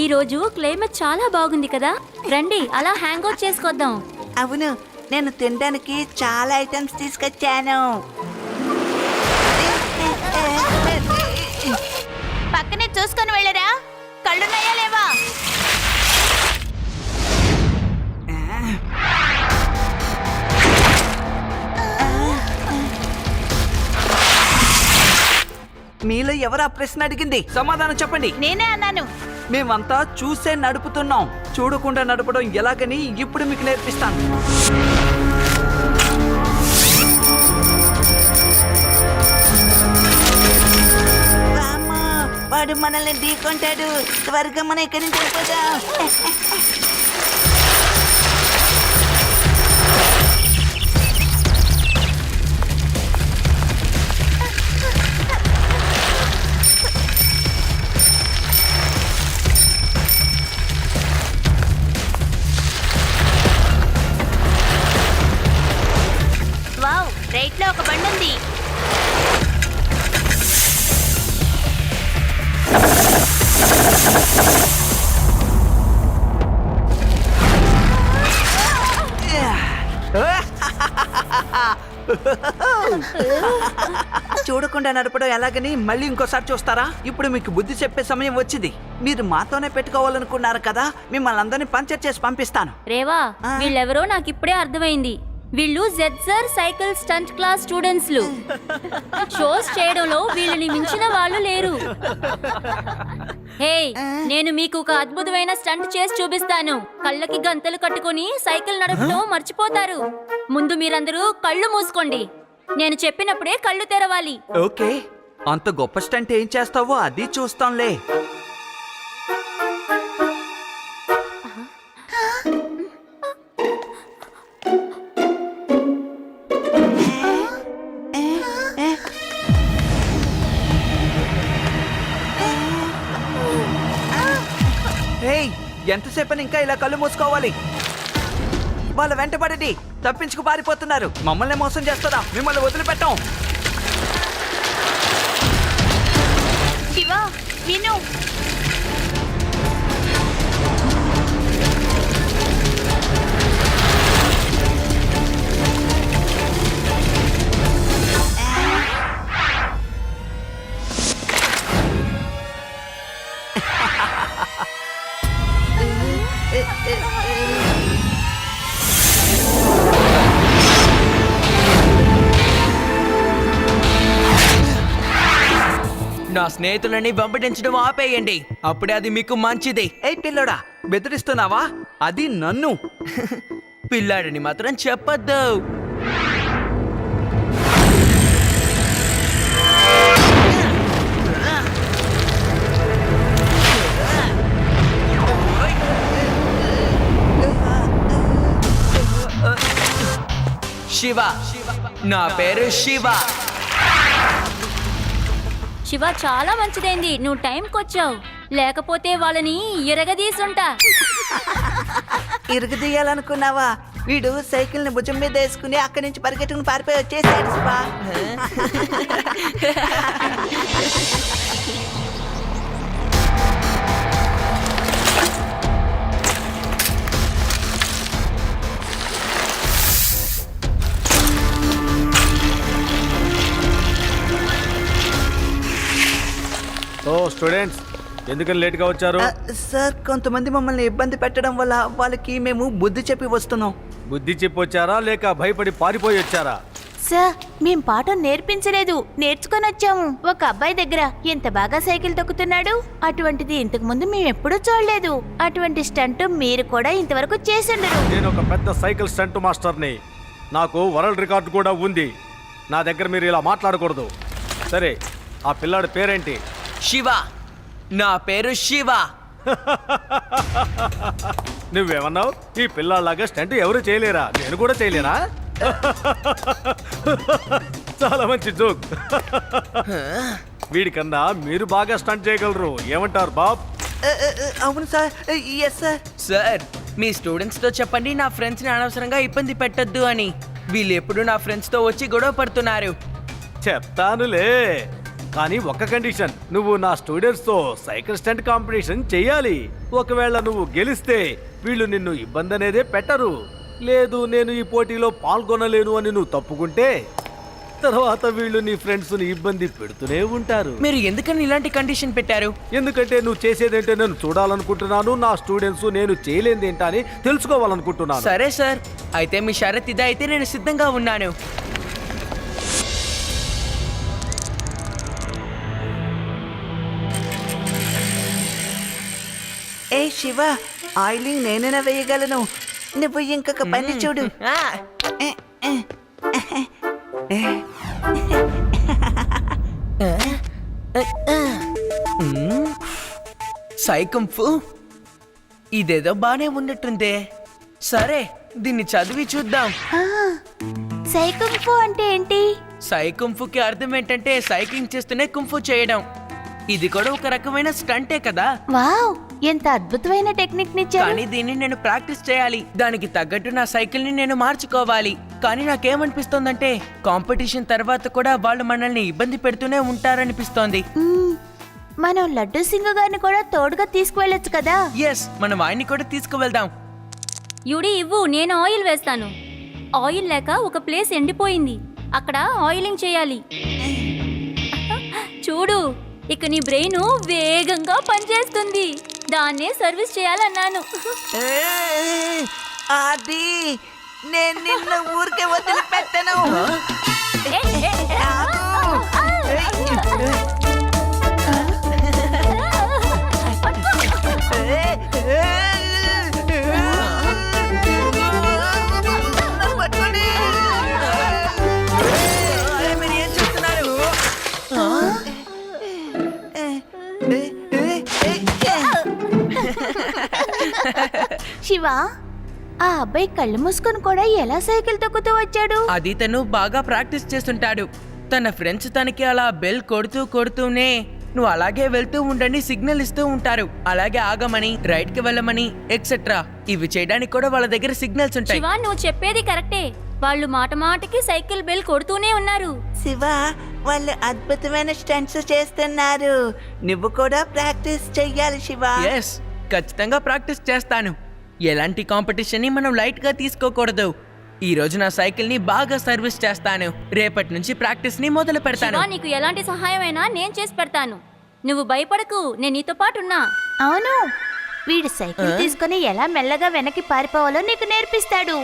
ఈ రోజు క్లైమేట్ చాలా బాగుంది కదా, రండి అలా హ్యాంగ్ అవుట్ చేసుకొద్దాం. అవును, నేను తినడానికి చాలా ఐటమ్స్ తీసుకొచ్చాను. పక్కనే చూసుకొని వెళ్ళరా, కళ్ళున్నాయా లేవా? మీలో ఎవరు ఆ ప్రశ్న అడిగింది? సమాధానం చెప్పండి. నేనే అన్నాను. మేమంతా చూసే నడుపుతున్నాం, చూడకుండా నడపడం ఎలాగని ఇప్పుడు మీకు నేర్పిస్తాను. వాడు మనల్ని ఢీకొంటాడు. త్వరగా మనం ఇక్కడి నుంచి వెళ్ళిపోదాం. వావ్, రైట్ లో ఒక బండి ఉంది. చూడకుండా నడపడం ఎలాగని మళ్ళీ ఇంకోసారి చూస్తారా? ఇప్పుడు మీకు బుద్ధి చెప్పే సమయం వచ్చింది. మీరు మాతోనే పెట్టుకోవాలనుకున్నారు కదా, మిమ్మల్ని అందరినీ పంచర్ చేసి పంపిస్తాను. రేవా, వీళ్ళెవరో నాకు ఇప్పుడే అర్థమైంది. వీళ్ళు జెడ్సర్ cycle stunt class students. Shows చేయడంలో వీళ్ళని మించిన వాళ్ళు లేరు. హే, నేను మీకు ఒక అద్భుతమైన స్టంట్ చేసి చూపిస్తాను. కళ్ళకి గంతలు కట్టుకొని సైకిల్ నడపడం మర్చిపోతారు. ముందు మీరందరూ కళ్ళు మూసుకోండి. నేను చెప్పినప్పుడే కళ్ళు తెరవాలి. ఓకే, అంత గొప్ప స్టంట్ ఏం చేస్తావో అది చూస్తాంలే. ఎంతసేపని ఇంకా ఇలా కళ్ళు మూసుకోవాలి? వాళ్ళ వెంటబడి తప్పించుకు పారిపోతున్నారు. మమ్మల్ని మోసం చేస్తారా? మిమ్మల్ని వదిలిపెట్టాం. శివ, విను. నా స్నేహితులని వెంబడించడం ఆపేయండి, అప్పుడే అది మీకు మంచిది. ఏ పిల్లోడా, బెదిరిస్తున్నావా? అది నన్ను. పిల్లాడని మాత్రం చెప్పొద్దు. శివ, నా పేరు శివ. శివ, చాలా మంచిదైంది నువ్వు టైంకి వచ్చావు. లేకపోతే వాళ్ళని ఎరగదీసుంటా. ఇరగదీయాలనుకున్నావా? వీడు సైకిల్ ని భుజం మీద వేసుకుని అక్కడి నుంచి పరిగెట్టుకుని పారిపోయి వచ్చేసాడు. శివా, ఓ స్టూడెంట్స్, ఎందుకని లేట్గా వచ్చారు? సార్, కొంతమంది మమ్మల్ని ఇబ్బంది పెట్టడం వల్ల వాళ్ళకి మేము బుద్ధి చెప్పి వస్తున్నాం. బుద్ధి చెప్పి వచ్చారా లేక భయపడి పారిపోయి వచ్చారా? సార్, మేం పాఠం నేర్పించలేదు, నేర్చుకొని వచ్చాము. ఒక అబ్బాయి దగ్గర ఎంత బాగా సైకిల్ తొక్కుతున్నాడు. అటువంటిది ఇంతకు ముందు మేము ఎప్పుడూ చూడలేదు. అటువంటి స్టంట్ మీరు కూడా ఇంతవరకు చేసిండరు. నేను ఒక పెద్ద సైకిల్ స్టంట్ మాస్టర్ని. నాకు వరల్డ్ రికార్డు కూడా ఉంది. నా దగ్గర మీరు ఇలా మాట్లాడకూడదు. సరే, ఆ పిల్లాడి పేరేంటి? శివ. నా పేరు శివ. నువ్వేమన్నావు? ఈ పిల్లాడిలాగా స్టంట్ ఎవరు చేయలేరా? నేను కూడా చేయలేరా? చాలా మంచి జోక్. వీడికన్నా మీరు బాగా స్టంట్ చేయగలరు. ఏమంటారు బాబ్? అవును సార్. Yes sir. సార్, మీ స్టూడెంట్స్తో చెప్పండి నా ఫ్రెండ్స్ని అనవసరంగా ఇబ్బంది పెట్టొద్దు అని. వీళ్ళు ఎప్పుడు నా ఫ్రెండ్స్తో వచ్చి గొడవ పడుతున్నారు. చెప్తానులే, కానీ ఒక కండిషన్. నువ్వు నా స్టూడెంట్స్తో సైకిల్ స్టంట్ కాంపిటీషన్ చెయ్యాలి. ఒకవేళ నువ్వు గెలిస్తే వీళ్ళు నిన్ను ఇబ్బంది అనేదే పెట్టరు. లేదు, నేను ఈ పోటీలో పాల్గొనలేను అని నువ్వు తప్పుకుంటే తర్వాత వీళ్ళు నీ ఫ్రెండ్స్ని ఇబ్బంది పెడుతూనే ఉంటారు. మీరు ఎందుకని ఇలాంటి కండిషన్ పెట్టారు? ఎందుకంటే నువ్వు చేసేదేంటో నేను చూడాలనుకుంటున్నాను. నా స్టూడెంట్స్ నేను చేయలేదేంటా అని తెలుసుకోవాలనుకుంటున్నాను. సరే సార్, అయితే మీ షరత్ ఇదే అయితే నేను సిద్ధంగా ఉన్నాను. ఏ శివ, ఆయిలింగ్ నేనైనా వేయగలను. నువ్వు ఇంకొక పని చూడు. ఆ, సైకంఫు ఇదేదో బానే ఉన్నట్టుందే. సరే, దీన్ని చదివి చూద్దాం. సైకంఫు అంటే ఏంటి? సైకంఫుకి అర్థం ఏంటంటే సైక్లింగ్ చేస్తూనే కుంఫు చేయడం. ఇది కూడా ఒక రకమైన స్టంటే కదా. వావ్, ఎంత అద్భుతమైన టెక్నిక్ నిచ్చారు. కానీ దీన్ని నేను ప్రాక్టీస్ చేయాలి. దానికి తగ్గట్టు నా సైకిల్ ని నేను మార్చుకోవాలి. కానీ నాకేమనిపిస్తోందంటే కాంపిటీషన్ తర్వాత కూడా వాళ్ళు మనల్ని ఇబ్బంది పెడుతూనే ఉంటారనిపిస్తోంది. మనం లడ్డూ సింగ్ గారిని కూడా తోడుగా తీసుకువెళ్ళొచ్చు కదా. ఎస్, మనం ఆయన్ని కూడా తీసుకువెళ్దాం. యుడి ఇవ్వు, నేను ఆయిల్ వేస్తాను. ఆయిల్ లేక ఒక ప్లేస్ ఎండిపోయింది. అక్కడ ఆయిలింగ్ చేయాలి. చూడు, ఇక నీ బ్రెయిన్ వేగంగా పనిచేస్తుంది. దాన్నే సర్వీస్ చేయాలన్నాను. అది నేను నిన్ను ఊరికే వదిలిపెట్టను. మీరు ఏం చేస్తున్నారు? శివ, ఆ అబ్బాయి కళ్ళు మూసుకొని కూడా ఎలా సైకిల్ తొక్కుతూ వచ్చాడు? అది తను బాగా ప్రాక్టీస్ చేస్తుంటాడు. తన ఫ్రెండ్స్ తనకి అలా బెల్ కొడుతూనే నువ్వు అలాగే వెళ్తూ ఉండని సిగ్నల్ ఇస్తూ ఉంటారు. అలాగే ఆగమని, రైట్ కి వెళ్ళమని, ఎక్సెట్రా. ఇవి చేయడానికి కూడా వాళ్ళ దగ్గర సిగ్నల్స్ ఉంటాయి. శివ, నువ్వు చెప్పేది కరెక్టే. వాళ్ళు మాట మాటకి సైకిల్ బెల్ కొడుతూనే ఉన్నారు. శివ, వాళ్ళు అద్భుతమైన స్టంట్స్ చేస్తున్నారు. నువ్వు కూడా ప్రాక్టీస్ చెయ్యాలి శివ. ఎస్, ఖచ్చితంగా ప్రాక్టీస్ చేస్తాను. ఎలాంటి కాంపిటీషన్ ని మనం లైట్ గా తీసుకోకూడదు. ఈ రోజు నా సైకిల్ ని బాగా సర్వీస్ చేస్తాను. రేపటి నుంచి ప్రాక్టీస్ ని మొదలు పెడతాను. శివ, నీకు ఎలాంటి సహాయమైనా నేను చేసి పెడతాను. నువ్వు భయపడకు, నేను నీతో పాటున్నా. అవును, వీడు సైకిల్ తీసుకొని ఎలా మెల్లగా వెనక్కి పారిపోవాలో నీకు నేర్పిస్తాడు.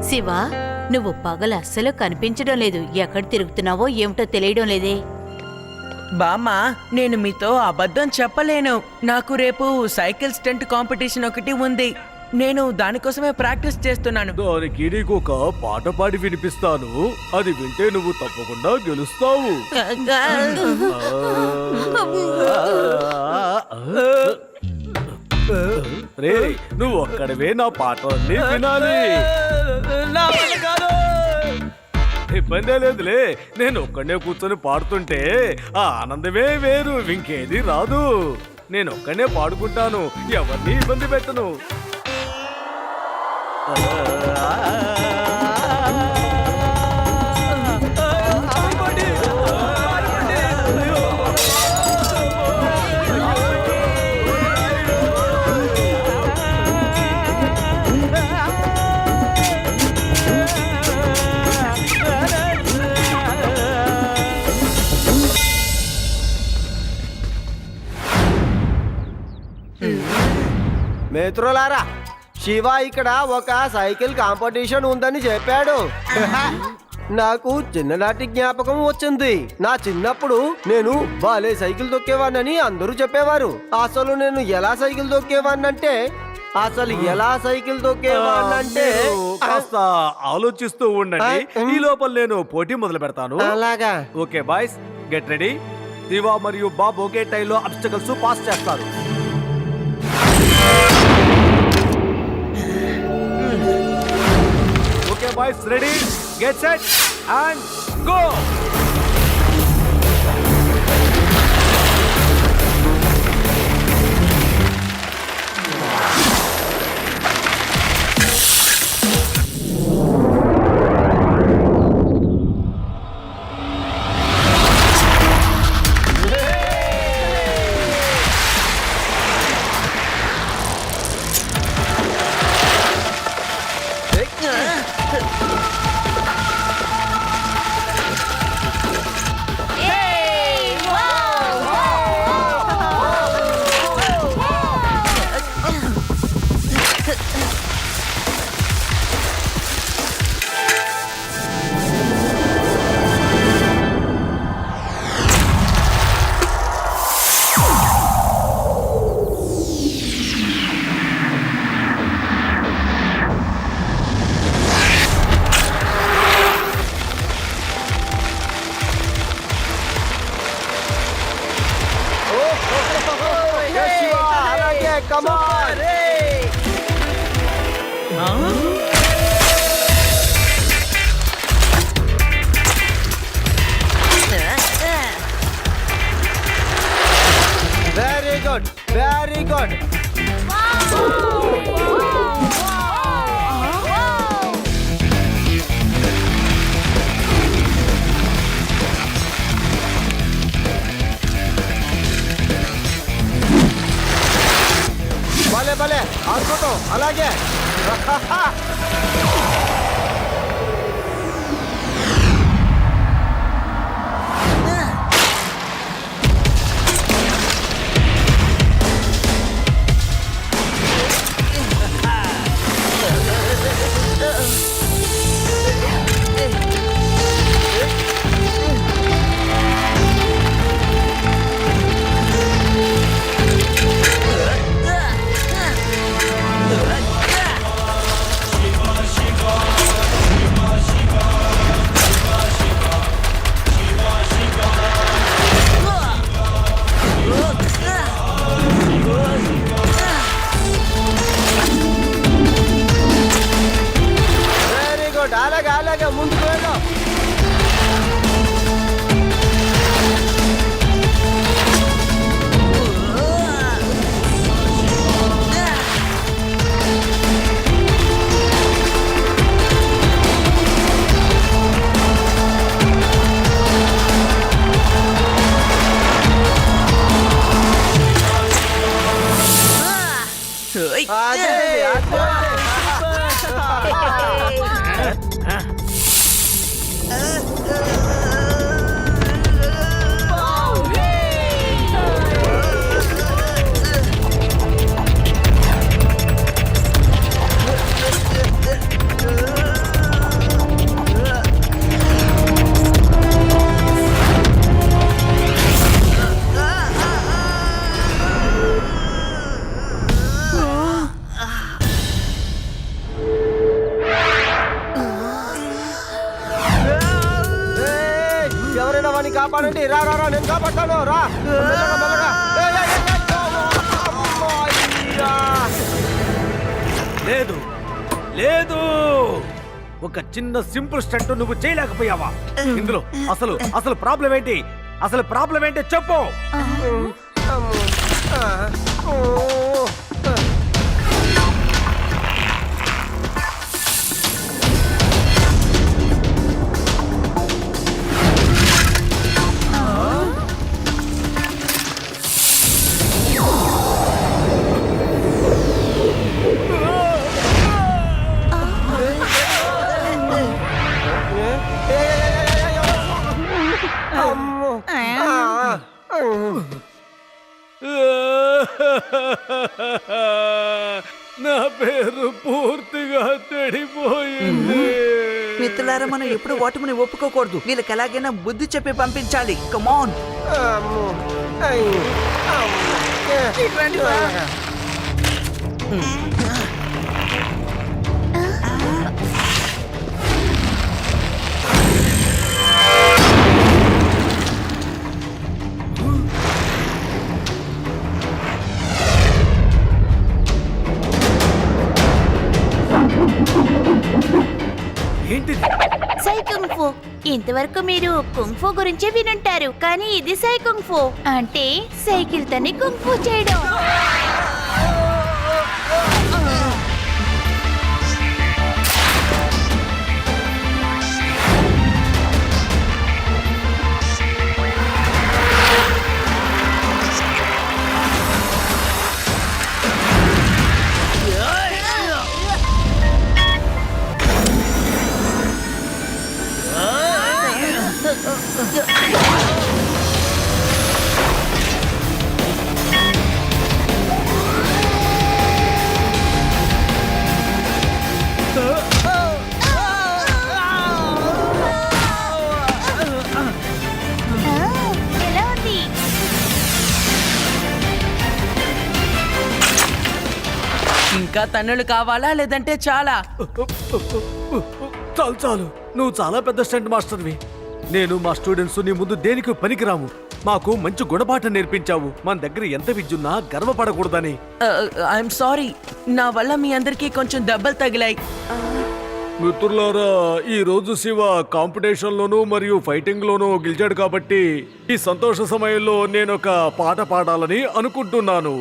శివ, నువ్వు పగలు అస్సలు కనిపించడం లేదు. ఎక్కడ తిరుగుతున్నావో ఏమిటో తెలియడం లేదే. బామ్మ, నేను మీతో అబద్ధం చెప్పలేను. నాకు రేపు సైకిల్ స్టంట్ కాంపిటీషన్ ఒకటి ఉంది. నేను దానికోసమే ప్రాక్టీస్ చేస్తున్నాను. దానికి నీకు ఒక పాట పాడి వినిపిస్తాను. అది వింటే నువ్వు తప్పకుండా గెలుస్తావు. రే, నువ్వు ఒక్కడవే నా పాటలన్నీ వినాలి. ఇబ్బందే లేదులే, నేను ఒక్కడే కూర్చొని పాడుతుంటే ఆ ఆనందమే వేరు, ఇంకేది రాదు. నేను ఒక్కడే పాడుకుంటాను, ఎవరిని ఇబ్బంది పెట్టను. మిత్రులారా, శివ ఇక్కడ ఒక సైకిల్ కాంపిటీషన్ ఉందని చెప్పాడు. నాకు చిన్ననాటి జ్ఞాపకం వచ్చింది. నా చిన్నప్పుడు నేను బాలే సైకిల్ తొక్కేవాడినని అందరూ చెప్పేవారు. అసలు నేను ఎలా సైకిల్ తొక్కేవాడినంటే మీరు కాస్త ఆలోచిస్తూ ఉండండి. ఈ లోపల నేను పోటీ మొదలు పెడతాను. అలాగా. Okay boys, get ready. Diva మరియు బాబ్ ఒకే టైంలో అబ్స్టకల్స్ పాస్ చేస్తారు. Okay boys, ready, get set and go. Come on! Very good, very good. భలే భలే, అద్భుతం. అలాగే. శివాని కాపాడండి. రా రా రా, నేను కాపాడతాను. రా మెల్లగా, మెల్లగా. ఏయ్, ఏయ్, ఏయ్, అమ్మో, అయ్యా. లేదు లేదు, ఒక చిన్న సింపుల్ స్టంట్ నువ్వు చేయలేకపోయావా? ఇందులో అసలు అసలు ప్రాబ్లం ఏంటి? అసలు ప్రాబ్లం ఏంటి చెప్పు. అమ్మో. ఆ, ఓ. అమ్మో. ఆ, నా పేరు పూర్తిగా చెడిపోయింది. మిత్రులారా, మనం ఎప్పుడు ఓటమిని ఒప్పుకోకూడదు. వీళ్ళకి ఎలాగైనా బుద్ధి చెప్పి పంపించాలి. కమాన్. అమ్మో. అయ్యో. అమ్మో. ఏంటిది? సై కుంగ్ఫు. ఇంతవరకు మీరు కుంగ్ఫు గురించి వినుంటారు, కానీ ఇది సై కుంగ్ఫు అంటే సైకిల్ తోని కుంగ్ఫు చేయడం. ఎలా ఉంది? ఇంకా తన్నులు కావాలా లేదంటే చాలా? చాలు చాలు, నువ్వు చాలా పెద్ద స్టంట్ మాస్టర్వి. నేను మా స్టూడెంట్స్ నీ ముందు దేనికి పనికిరాము. మాకు మంచి గుణపాఠం నేర్పించావు. మన దగ్గర ఎంత విద్యున్నా గర్వపడకూడదని. ఐఎమ్ సారీ, నా వల్ల మీ అందరికీ కొంచెం దెబ్బలు తగిలాయి. మిత్రులారా, ఈ రోజు శివ కాంపిటీషన్ లోను మరియు ఫైటింగ్ లోను గెలిచాడు కాబట్టి ఈ సంతోష సమయంలో నేను ఒక పాట పాడాలని అనుకుంటున్నాను.